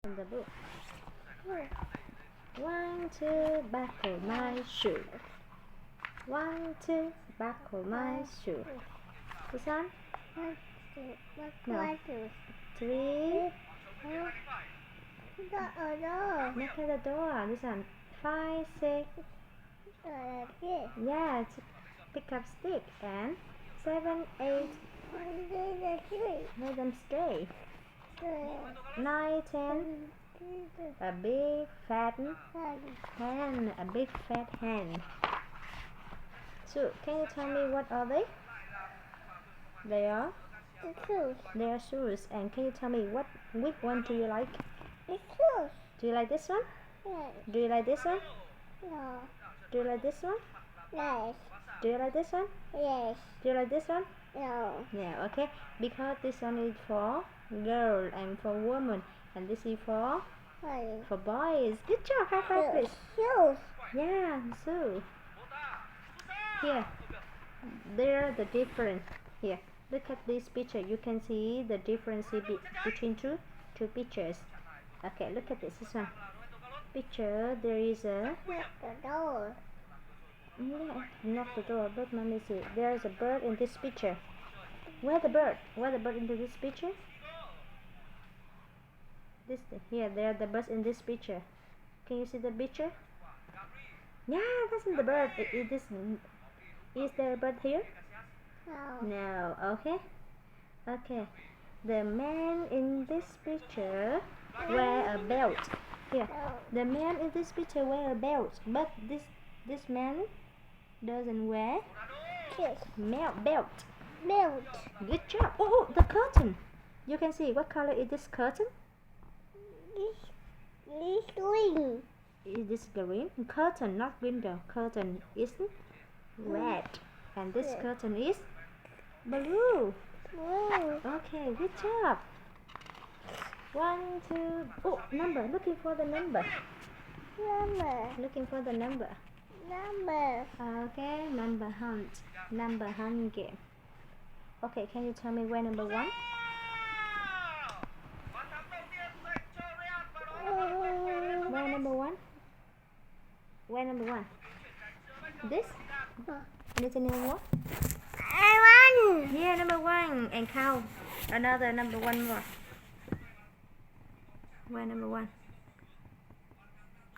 in the book. 1, 2, buckle my shoe. 1, 2, buckle my shoe. This one? No. 3. Look at the door. This one. 5, 6. Yeah, pick up stick. And 7, 8. Let them stay. 9, 10. A big fat hand. A big fat hand. So, can you tell me what are they? They are? Shoes. They are shoes. And can you tell me which one do you like? It's shoes. Do you like this one? Yes. Do you like this one? No. Do you like this one? Yes. Do you like this one? Yes. Do you like this one? No. Yeah, okay. Because this one is for girl and for woman, and this is for boys. Good job, high five, please. Shoes. Yeah, so here, there are the difference. Here, look at this picture. You can see the difference between two pictures. Okay, look at this one picture. There is a Not the door. yeah, not the door, but let me see. There is a bird in this picture. Where the bird? Where the bird into this picture? This here. There are the birds in this picture. Can you see the picture? Yeah, that's not the bird. Is there a bird here? No. No. Okay. Okay. The man in this picture wear a belt. Here. The man in this picture wear a belt, but this man doesn't wear Kiss. belt. Belt. Good job. Oh, the curtain. You can see what color is this curtain? This green. Is this green? Curtain, not window. Curtain is red, and this curtain is blue. Blue. Okay, good job. 1, 2. Oh, number. Looking for the number. Number. Looking for the number. Number. Okay, number hunt. Number hunt game. Okay, can you tell me where number 1? Where number 1? Where number 1? This? Little number what? I won. Yeah, number 1. And count another number 1 more. Where number 1?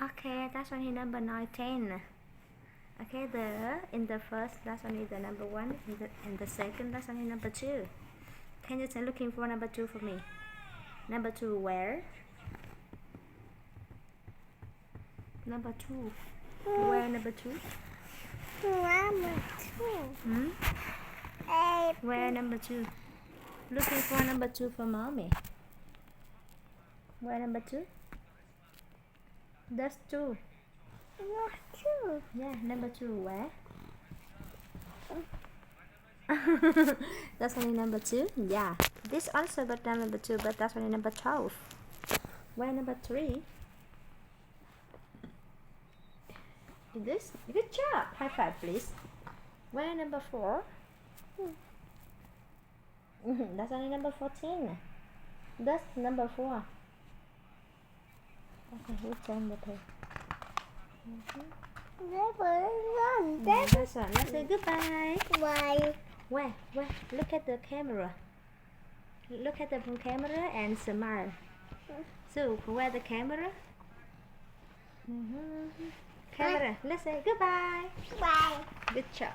Okay, that's only number 9, 10. Okay, in the first, that's only the number 1. In the second, that's only number 2. Can you say looking for number 2 for me? Number 2 where? Number 2. Where number 2? Number 2. Where number 2? Looking for number 2 for mommy. Where number 2? That's 2. Number 2. Yeah, number 2 where? That's only number 2? Yeah. This also but number 2, but that's only number 12. Where number 3? This? Good job. High five, please. Where number 4? That's only number 14. That's number 4. Okay, who's turn the page? Number 1. That's one. Let's say goodbye. Why? Where? Look at the camera. Look at the camera and smile. So, where the camera? Camera. Let's say goodbye. Bye. Good job.